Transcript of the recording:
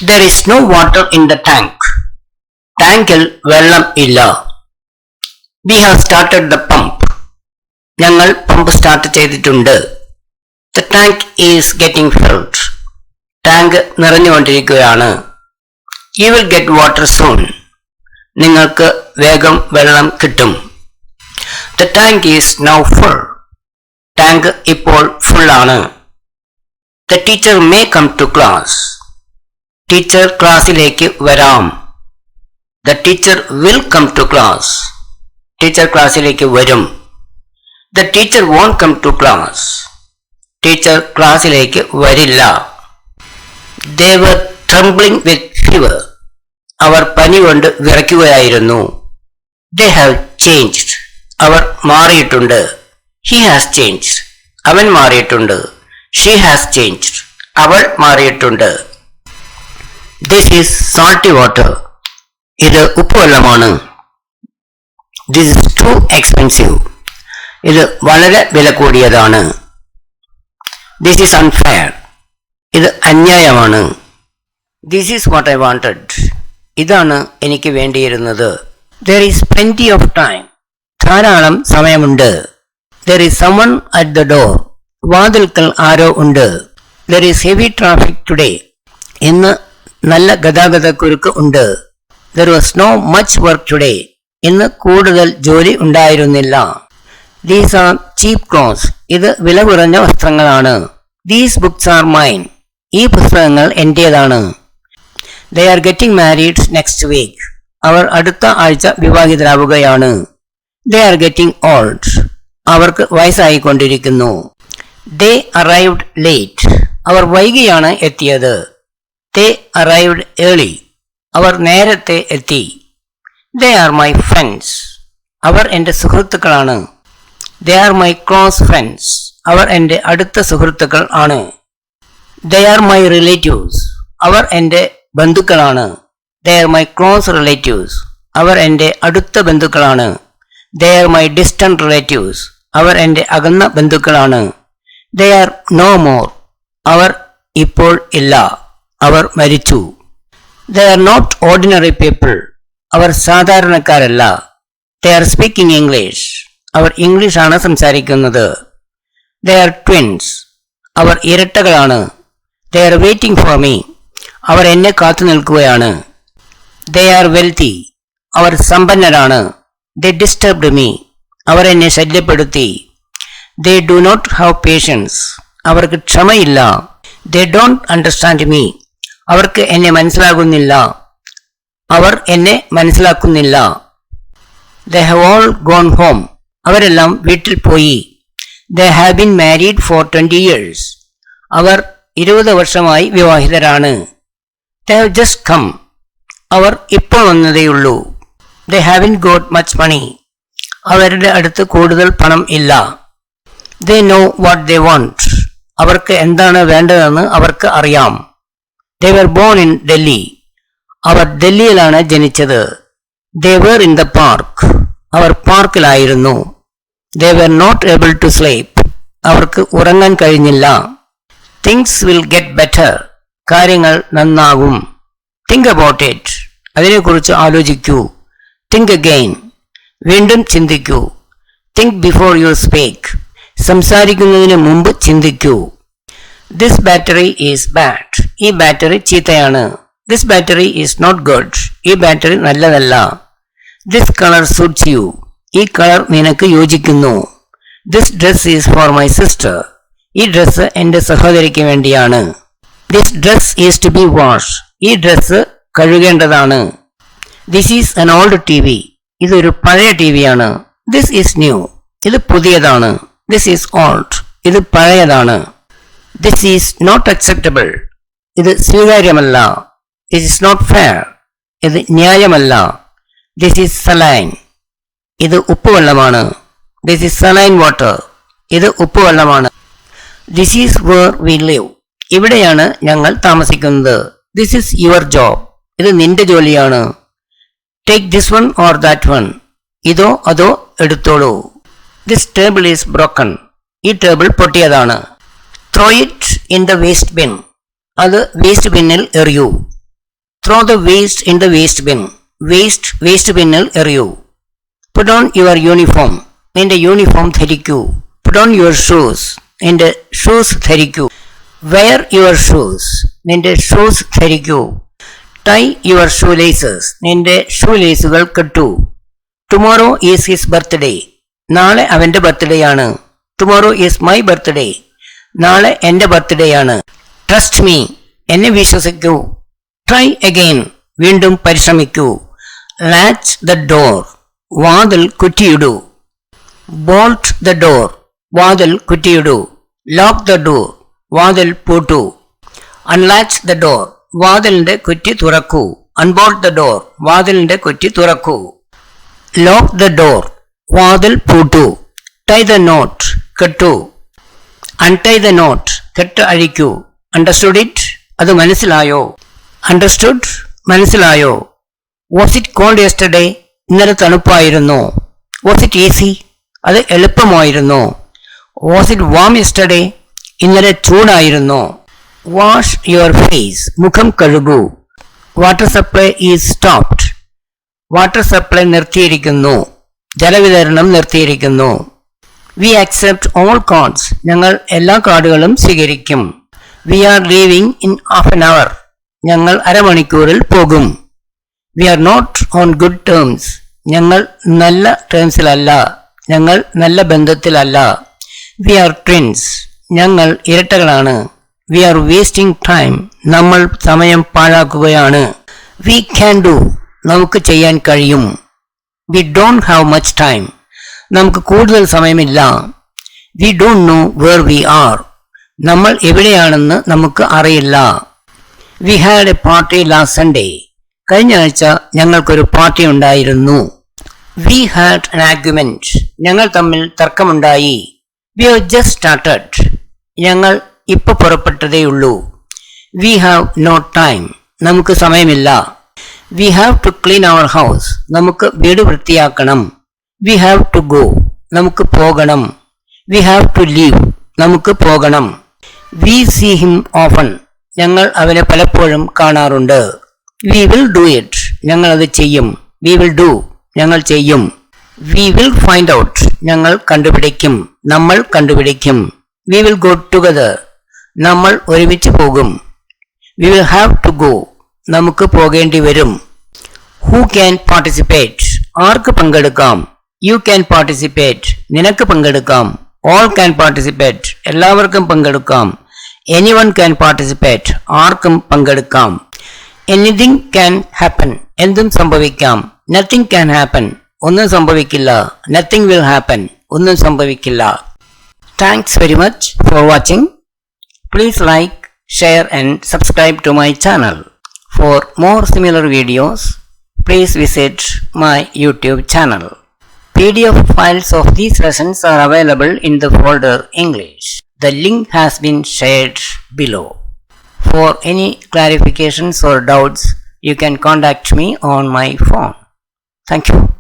There is no water in the tank. ടാങ്കിൽ വെള്ളം ഇല്ല. We have started the pump. ഞങ്ങൾ പമ്പ് സ്റ്റാർട്ട് ചെയ്തിട്ടുണ്ട്. The tank is getting filled. Tank നിറഞ്ഞുകൊണ്ടിരിക്കുകയാണ്. You will get water soon. നിങ്ങൾക്ക് വേഗം വെള്ളം കിട്ടും. The tank is now full. Tank ഇപ്പോൾ ഫുൾ ആണ്. The teacher may come to class. Teacher ക്ലാസ്സിലേക്ക് വരാം. The teacher will come to class. Teacher ക്ലാസ്സിലേക്ക് വരും. The teacher won't come to class. Teacher ക്ലാസ്സിലേക്ക് വരില്ല. They were trembling with fever. അവർ പനി കൊണ്ട് വിറയ്ക്കുകയായിരുന്നു. They have changed. അവർ മാറിയിട്ടുണ്ട്. He has changed. അവൻ മാറിയിട്ടുണ്ട്. She has changed. അവൾ മാറിയിട്ടുണ്ട്. This is salty water. ഇത് ഉപ്പുവെള്ളമാണ്. This is too expensive. ഇത് വളരെ വില കൂടിയതാണ്. This is unfair. ഇത് അന്യായമാണ്. This is what I wanted. ഇതാണ് എനിക്ക് വേണ്ടിയിരുന്നത്. There is plenty of time. ധാരാളം സമയമുണ്ട്. There is someone at the door. വാതിൽക്കൽ ആരോ ഉണ്ട്. There is heavy traffic today. ഇന്ന് നല്ല ഗതാഗതക്കുരുക്ക് ഉണ്ട്. There was no much work today. ഇന്ന് കൂടുതൽ ജോലി ഉണ്ടായിരുന്നില്ല. These are cheap clothes. ഇത് വില കുറഞ്ഞ വസ്ത്രങ്ങളാണ്. These books are mine. ഈ പുസ്തകങ്ങൾ എന്റേതാണ്. They are getting married next week. അവർ അടുത്ത ആഴ്ച വിവാഹിതരാവുകയാണ്. They are getting old. അവർക്ക് വയസ്സായിക്കൊണ്ടിരിക്കുന്നു. They arrived late. അവർ വൈകിയാണ് എത്തിയത്. They arrived early. അവർ നേരത്തെ എത്തി. They are my friends. അവർ എൻ്റെ സുഹൃത്തുക്കളാണ്. They are my close friends. അവർ എൻ്റെ അടുത്ത സുഹൃത്തുക്കൾ ആണ്. They are my relatives. അവർ എൻ്റെ ബന്ധുക്കളാണ്. They are my close relatives. അവർ എൻ്റെ അടുത്ത ബന്ധുക്കളാണ്. They are my distant relatives. അവർ എൻ്റെ അകന്ന ബന്ധുക്കളാണ്. They are no more. അവർ ഇപ്പോൾ ഇല്ല. അവർ മരിച്ചു. They are not ordinary people. Our സാധാരണക്കാരല്ല. They are speaking English. അവർ ഇംഗ്ലീഷാണ് സംസാരിക്കുന്നത്. They are twins. Our ഇരട്ടകളാണ്. They are waiting for me. അവർ എന്നെ കാത്തു നിൽക്കുകയാണ്. They are wealthy. Our സമ്പന്നരാണ്. They disturbed me. അവർ എന്നെ ശല്യപ്പെടുത്തി. They do not have patience. അവർക്ക് ക്ഷമയില്ല. They don't understand me. അവർക്ക് എന്നെ മനസ്സിലാകുന്നില്ല. അവർ എന്നെ മനസ്സിലാക്കുന്നില്ല. They have all gone home. അവരെല്ലാം വീട്ടിൽ പോയി. They have been married for 20 years. അവർ 20 വർഷമായി വിവാഹിതരാണ്. They have just come. അവർ ഇപ്പോൾ വന്നതേയുള്ളൂ. They haven't got much money. അവരുടെ അടുത്ത് കൂടുതൽ പണം ഇല്ല. They know what they want. അവർക്ക് എന്താണ് വേണ്ടതെന്ന് അവർക്ക് അറിയാം. They were born in Delhi. അവർ ഡൽഹിയിലാണ് ജനിച്ചത്. They were in the park. Our പാർക്കിലായിരുന്നു. They were not able to sleep. അവർക്ക് ഉറങ്ങാൻ കഴിഞ്ഞില്ല. Things will get better. കാര്യങ്ങൾ നന്നാകും. Think about it. അതിനെക്കുറിച്ച് ആലോചിക്കൂ. Think again. വീണ്ടും ചിന്തിക്കൂ. Think before you speak. സംസാരിക്കുന്നതിന് മുമ്പ് ചിന്തിക്കൂ. This battery is bad. ഈ ബാറ്ററി ചീത്തയാണ്. This battery is not good. ഈ ബാറ്ററി നല്ലതല്ല. This color suits you. ഈ കളർ നിനക്ക് യോജിക്കുന്നു. This dress is for my sister. ഈ ഡ്രസ്സ് എൻ്റെ സഹോദരിക്ക് വേണ്ടിയാണ്. This dress is to be washed. ഈ dress കഴുകേണ്ടതാണ്. This is an old TV. ഇതൊരു പഴയ ടിവിയാണ്. This is new. ഇത് പുതിയതാണ്. This is old. ഇത് പഴയതാണ്. This is not acceptable. ഇത് സ്വീകാര്യമല്ല. This is not fair. ഇത് ന്യായമല്ല. This is saline. ഇത് ഉപ്പുവെള്ളമാണ്. This is saline water. ഇത് ഉപ്പുവെള്ളമാണ്. This is where we live. ഇവിടെയാണ് ഞങ്ങൾ താമസിക്കുന്നത്. This is your job. ഇത് നിന്റെ ജോലിയാണ്. Take this one or that one. ഇതോ അതോ എടുത്തോളൂ. This table is broken. ഈ ടേബിൾ പൊട്ടിയതാണ്. Throw it in the waste bin. അത് വേസ്റ്റ് ബിന്നിൽ എറിയൂ. Throw the waste in the waste bin. Waste ബിന്നിൽ എറിയൂ. Put on your uniform. നിന്റെ യൂണിഫോം ധരിക്കൂ. Put on your shoes. നിന്റെ ഷൂസ് ധരിക്കൂ. Wear your shoes. നിന്റെ ഷൂസ് ധരിക്കൂ. Tie your shoelaces. നിന്റെ ഷൂലേസുകൾ കെട്ടൂ. Tomorrow is his birthday. നാളെ അവന്റെ ബർത്ത്ഡേ ആണ്. Tomorrow is my birthday. നാളെ എന്റെ ബർത്ത്ഡേ ആണ്. Trust me. എന്നെ വിശ്വസിക്കൂ. Try again. വീണ്ടും പരിശ്രമിക്കൂ. Latch the door. വാതിൽ കുറ്റിയിടൂ. Bolt the door. വാതിൽ കുറ്റിയിടൂ. Lock the door. വാതിൽ പൂട്ടൂ. Unlatch the door. വാതിലിന്റെ കുറ്റി തുറക്കൂ. Unbolt the door. വാതിലിന്റെ കുറ്റി തുറക്കൂ. Lock the door. വാതിൽ പൂട്ടൂ. Tie the knot. കെട്ടൂ. Untie the knot. കെട്ട് അഴിക്കൂ. Understood it? അത് മനസ്സിലായോ? Understood? മനസ്സിലായോ? Was it cold yesterday? ഇന്നലെ തണുപ്പായിരുന്നോ? Was it easy? അത് എളുപ്പമായിരുന്നോ? Was it warm yesterday? ഇന്നലെ ചൂടായിരുന്നോ? Wash your face. മുഖം കഴുകൂ. Water supply is stopped. Water supply നിർത്തിയിരിക്കുന്നു. ജലവിതരണം നിർത്തിയിരിക്കുന്നു. We accept all cards. ഞങ്ങൾ എല്ലാ കാർഡുകളും സ്വീകരിക്കും. We are leaving in half an hour. ഞങ്ങൾ അരമണിക്കൂറിൽ പോകും. We are not on good terms. ഞങ്ങൾ നല്ല ടേംസിലല്ല. ഞങ്ങൾ നല്ല ബന്ധത്തിലല്ല. We are twins. ഞങ്ങൾ ഇരട്ടകളാണ്. We are wasting time. നമ്മൾ സമയം പാഴാക്കുകയാണ്. We can do. നമുക്ക് ചെയ്യാൻ കഴിയും. We don't have much time. നമുക്ക് കൂടുതൽ സമയമില്ല. We don't know where we are. നമ്മൾ എവിടെയാണെന്ന് നമുക്ക് അറിയില്ല. We had a party last Sunday. കഴിഞ്ഞ ആഴ്ച ഞങ്ങൾക്കൊരു പാർട്ടി ഉണ്ടായിരുന്നു. We had an argument. ഞങ്ങൾ തമ്മിൽ തർക്കമുണ്ടായി. We have just started. ഞങ്ങൾ ഇപ്പൊ പുറപ്പെട്ടതേയുള്ളൂ. We have no time. നമുക്ക് സമയമില്ല. We have to clean our house. നമുക്ക് വീട് വൃത്തിയാക്കണം. We have to go. നമുക്ക് പോകണം. We have to leave. നമുക്ക് പോകണം. We see him often. ഞങ്ങൾ അവനെ പലപ്പോഴും കാണാറുണ്ട്. We will do it. ഞങ്ങൾ അത് ചെയ്യും. We will do. ഞങ്ങൾ ചെയ്യും. We will find out. ഞങ്ങൾ കണ്ടുപിടിക്കും. നമ്മൾ കണ്ടുപിടിക്കും. We will go together. നമ്മൾ ഒരുമിച്ച് പോകും. We will have to go. നമുക്ക് പോകേണ്ടി വരും. Who can participate? ആർക്ക് പങ്കെടുക്കാം? You can participate. നിനക്ക് പങ്കെടുക്കാം. All can participate. എല്ലാവർക്കും പങ്കെടുക്കാം. Anyone can participate. ആർക്കും പങ്കെടുക്കാം. Anything can happen. എന്തും സംഭവിക്കാം. Nothing can happen. ഒന്നും സംഭവിക്കില്ല. Nothing will happen. ഒന്നും സംഭവിക്കില്ല. Thanks very much for watching. Please like, share and subscribe to my channel. For more similar videos, please visit my YouTube channel. PDF files of these lessons are available in the folder English. The link has been shared below. For any clarifications or doubts, you can contact me on my phone. Thank you.